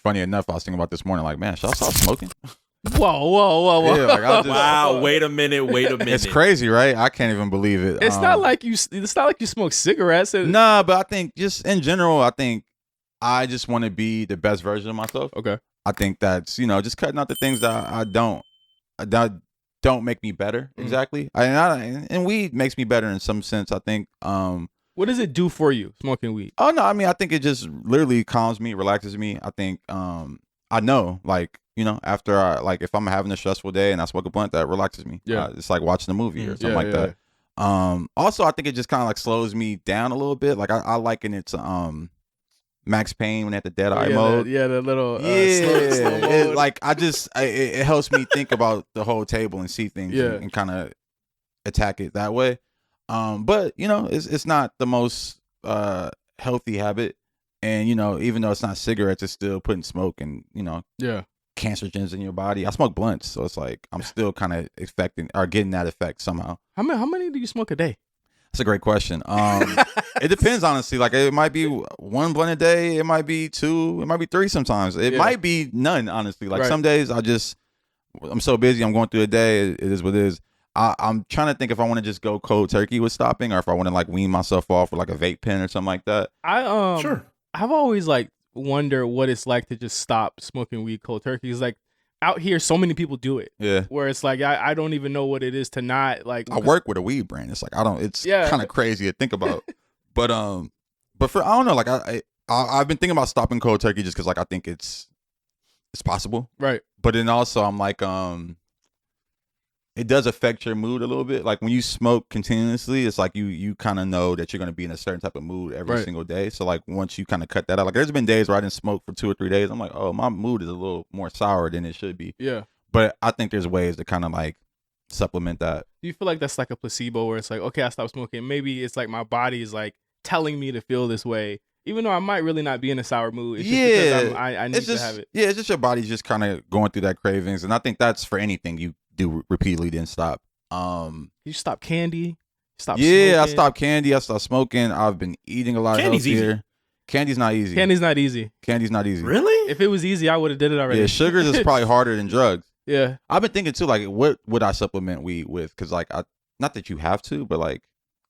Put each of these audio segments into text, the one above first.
funny enough, I was thinking about this morning, like, man, should I stop smoking? Whoa. Yeah, like, wow, wait a minute. It's crazy, right? I can't even believe it. It's not like you smoke cigarettes. Nah, but I think just in general, I think I just want to be the best version of myself. Okay. I think that's, just cutting out the things that don't make me better. Exactly. And weed makes me better in some sense, I think. What does it do for you, smoking weed? Oh no, I mean, I think it just literally calms me, relaxes me. I think I know, like, after if I'm having a stressful day and I smoke a blunt, that relaxes me. Yeah. It's like watching a movie or something like that. Also, I think it just kind of like slows me down a little bit. Like I liken it to Max Payne when at the Dead Eye mode. The little slow mode. It helps me think about the whole table and see things and kind of attack it that way. But it's not the most healthy habit, and even though it's not cigarettes, it's still putting smoke and cancerogens in your body. I smoke blunts, so it's like I'm still kind of getting that effect somehow. How many do you smoke a day? That's a great question. It depends, honestly. Like, it might be one blunt a day, it might be two, it might be three sometimes. It might be none, honestly. Like, some days I'm so busy, I'm going through a day, it is what it is. I'm trying to think if I want to just go cold turkey with stopping, or if I want to like wean myself off with like a vape pen or something like that. Sure. I've always like wondered what it's like to just stop smoking weed cold turkey. It's like out here, so many people do it. Yeah. Where it's like I don't even know what it is to not like. I work with a weed brand. It's like it's kind of crazy to think about. But for I don't know. Like I've been thinking about stopping cold turkey just because like I think it's possible. Right. But then also I'm like it does affect your mood a little bit. Like when you smoke continuously, it's like you kind of know that you're going to be in a certain type of mood every single day. So like once you kind of cut that out, like there's been days where I didn't smoke for 2 or 3 days. I'm like, oh, my mood is a little more sour than it should be. Yeah. But I think there's ways to kind of like supplement that. Do you feel like that's like a placebo where it's like, okay, I stopped smoking. Maybe it's like my body is like telling me to feel this way, even though I might really not be in a sour mood. It's just because I need to have it. Yeah, it's just your body's just kind of going through that cravings. And I think that's for anything you do repeatedly, then stop. You stop candy? Smoking? I stopped candy. I stopped smoking. I've been eating a lot healthier. Easy. Candy's not easy. Candy's not easy. Really? If it was easy, I would have did it already. Yeah, sugars is probably harder than drugs. Yeah. I've been thinking too, like, what would I supplement weed with? Because like, not that you have to, but like,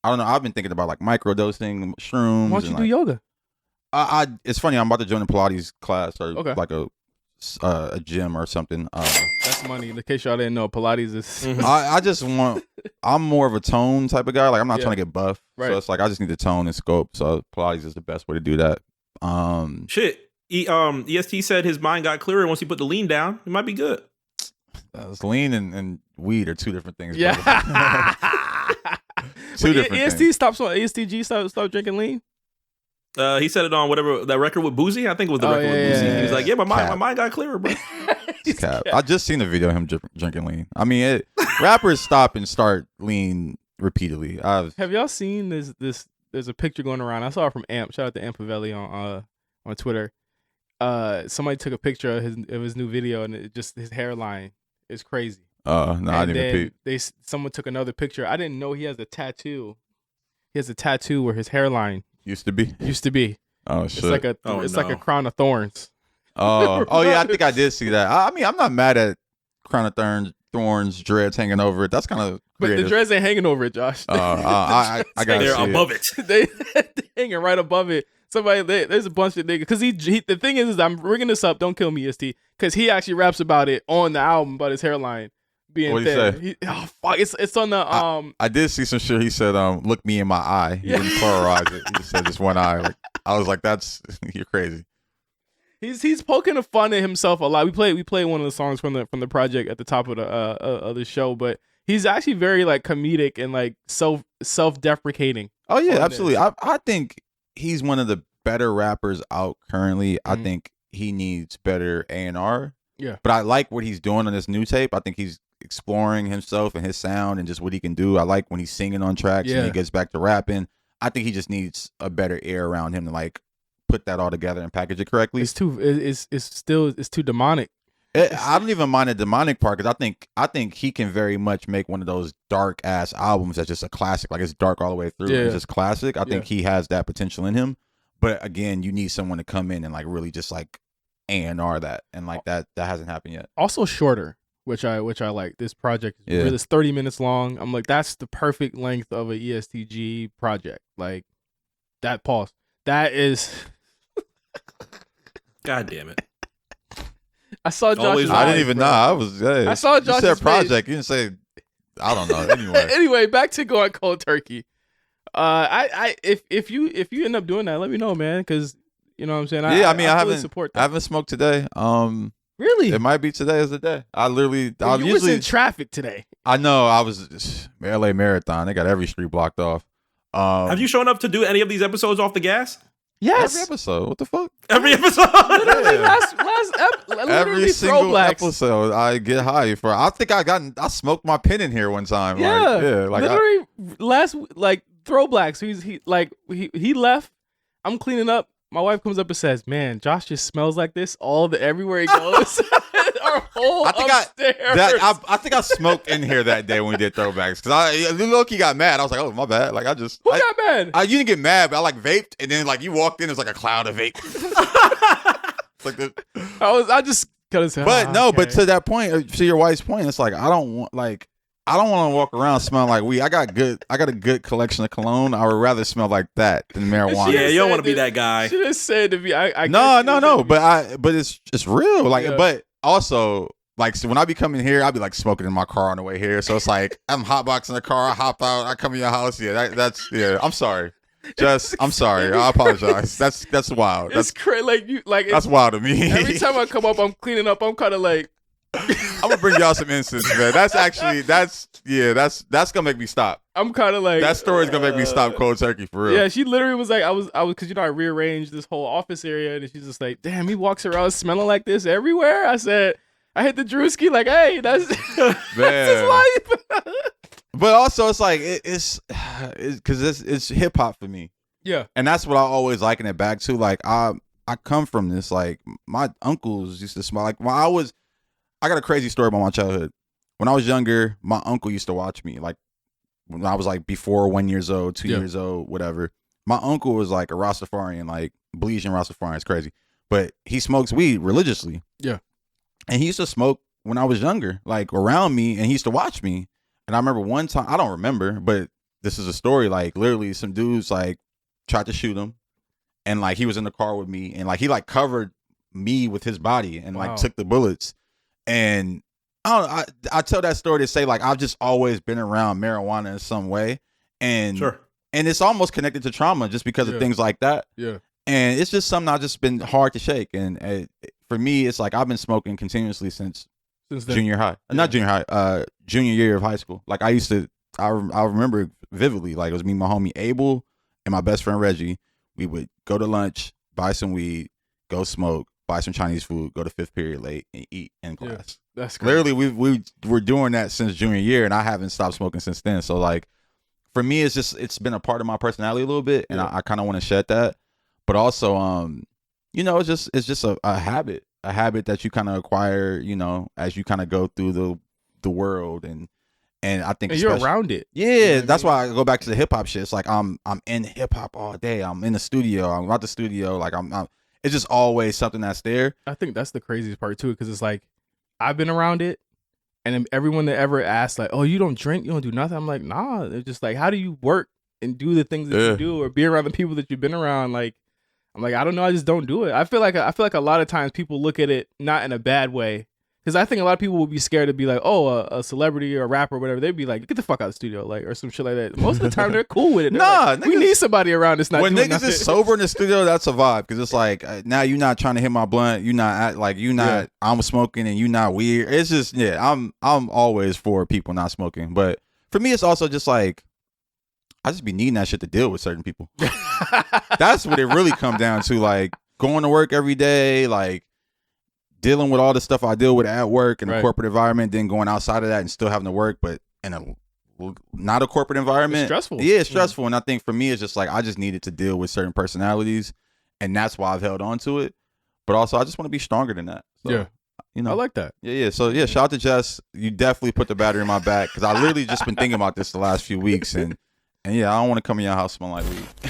I don't know. I've been thinking about like microdosing shrooms. Why don't you do yoga? It's funny. I'm about to join a Pilates class or like a gym or something. That's money. In case y'all didn't know, Pilates is. I just want. I'm more of a tone type of guy. Like I'm not trying to get buff, so it's like I just need to tone and scope. So Pilates is the best way to do that. EST said his mind got clearer once he put the lean down. It might be good. Lean and weed are two different things. Yeah. Two different things. ESTG stop drinking lean. He said it on whatever that record with Boozy. I think it was the record with Boozy. He was like, "Yeah, my mind got clearer, bro." Cap. I just seen a video of him drinking lean. I mean, rappers stop and start lean repeatedly. Have y'all seen this? There's a picture going around. I saw it from Amp. Shout out to Ampavelli on Twitter. Somebody took a picture of his new video, and it just his hairline is crazy. No, I didn't even peep. Someone took another picture. I didn't know he has a tattoo. He has a tattoo where his hairline used to be. Oh shit! It's like a crown of thorns. Oh yeah, I think I did see that. I mean, I'm not mad at crown of thorns, dreads hanging over it. That's kind of creative. But the dreads ain't hanging over it, Josh. I got they're above it. They hanging right above it. There's a bunch of niggas. Because the thing is I'm rigging this up. Don't kill me, EST. Because he actually raps about it on the album about his hairline being thin. He say? Fuck! It's on the I did see some shit. He said, "Look me in my eye." He didn't pluralize it. He just said just one eye. Like, I was like, "That's you're crazy." He's poking fun at himself a lot. We play one of the songs from the project at the top of the show, but he's actually very like comedic and like self-deprecating. Oh yeah, absolutely. I think he's one of the better rappers out currently. I think he needs better A&R. Yeah. But I like what he's doing on this new tape. I think he's exploring himself and his sound and just what he can do. I like when he's singing on tracks and he gets back to rapping. I think he just needs a better air around him to like put that all together and package it correctly. It's too demonic. I don't even mind the demonic part because I think he can very much make one of those dark ass albums that's just a classic. Like it's dark all the way through. Yeah. It's just classic. I think he has that potential in him. But again, you need someone to come in and like really just like A&R that, and like that hasn't happened yet. Also shorter, which I like. This project is really 30 minutes long. I'm like, that's the perfect length of a ESTG project. Like that pause. That is. God damn it. I saw Josh's I didn't even know. I saw Josh's you said project. You didn't say. I don't know. Anyway. Anyway, back to going cold turkey. If you end up doing that, let me know, man. Because you know what I'm saying. I haven't smoked today. Really? It might be today as the day. You was in traffic today. I know. I was LA Marathon. They got every street blocked off. Have you shown up to do any of these episodes off the gas? Yes. Every episode. What the fuck? Every episode. Literally every single episode I get high for. I think I smoked my pen in here one time. Yeah. Literally last throwbacks. He left. I'm cleaning up. My wife comes up and says, "Man, Josh just smells like this everywhere he goes." Our whole upstairs. I think I smoked in here that day when we did throwbacks because Loki got mad. I was like, "Oh, my bad." Like Who got mad? You didn't get mad, but I like vaped, and then like you walked in, there's like a cloud of vape. Like I just kind of said, but to that point, to your wife's point, it's like I don't want to walk around smelling like weed. I got a good collection of cologne. I would rather smell like that than marijuana. Yeah, you don't want to be that guy. She just said to me, no. But it's real. Like, but also like so when I be coming here, I'll be like smoking in my car on the way here. So it's like I'm hotboxing the car. I hop out. I come in your house. Yeah, that's I'm sorry. I'm sorry. I apologize. That's wild. That's crazy. That's wild to me. Every time I come up, I'm cleaning up. I'm kind of like. I'm gonna bring y'all some instance, man. That's gonna make me stop. I'm kind of like that story's gonna make me stop cold turkey for real. Yeah, she literally was like, I was because I rearranged this whole office area, and she's just like, damn, he walks around smelling like this everywhere. I said, I hit the Drewski like, hey, that's his life. But also, it's like it's because it's hip hop for me. Yeah, and that's what I always liken it back to. Like I come from this. Like my uncles used to smell like when I got a crazy story about my childhood. When I was younger, my uncle used to watch me. Like when I was like before 1 year old, 2 years old, whatever. My uncle was like a Rastafarian, like Belizean Rastafarian. It's crazy, but he smokes weed religiously. Yeah, and he used to smoke when I was younger, like around me, and he used to watch me. And I remember one time, I don't remember, but this is a story. Like literally, some dudes like tried to shoot him, and like he was in the car with me, and like he like covered me with his body and like took the bullets. And I tell that story to say like I've just always been around marijuana in some way, and and it's almost connected to trauma just because of things like that. Yeah, and it's just something I've just been hard to shake. And for me, it's like I've been smoking continuously since junior high, not junior high, junior year of high school. Like I remember vividly. Like it was me, my homie Abel, and my best friend Reggie. We would go to lunch, buy some weed, go smoke, buy some Chinese food, go to fifth period late, and eat in class. Yeah, that's crazy. Literally, we were doing that since junior year, and I haven't stopped smoking since then. So like, for me, it's been a part of my personality a little bit, and I kind of want to shed that. But also, it's just a habit that you kind of acquire, as you kind of go through the world, and I think you're around it. Yeah, that's why I go back to the hip hop shit. It's like I'm in hip hop all day. I'm in the studio. I'm at the studio. Like I'm it's just always something that's there. I think that's the craziest part too, because it's like I've been around it, and everyone that ever asks like, "Oh, you don't drink, you don't do nothing," I'm like, "Nah." It's just like, how do you work and do the things that you do, or be around the people that you've been around? Like, I'm like, I don't know, I just don't do it. I feel like a lot of times people look at it not in a bad way. Because I think a lot of people would be scared to be like, oh, a celebrity or a rapper or whatever. They'd be like, get the fuck out of the studio, like, or some shit like that. Most of the time, they're cool with it. Like, we need somebody around that's not. When doing niggas nothing. is sober in the studio, that's a vibe. Because it's like now you're not trying to hit my blunt. You're not I'm smoking and you not weird. It's just I'm always for people not smoking. But for me, it's also just like I just be needing that shit to deal with certain people. That's what it really come down to. Like going to work every day, like dealing with all the stuff I deal with at work in a corporate environment, then going outside of that and still having to work, but in a not a corporate environment. It's stressful. Yeah, it's stressful. And I think for me, it's just like I just needed to deal with certain personalities, and that's why I've held on to it. But also, I just want to be stronger than that. So, I like that. Yeah. So shout out to Jess. You definitely put the battery in my back because I literally just been thinking about this the last few weeks, and yeah, I don't want to come in your house smelling like weed.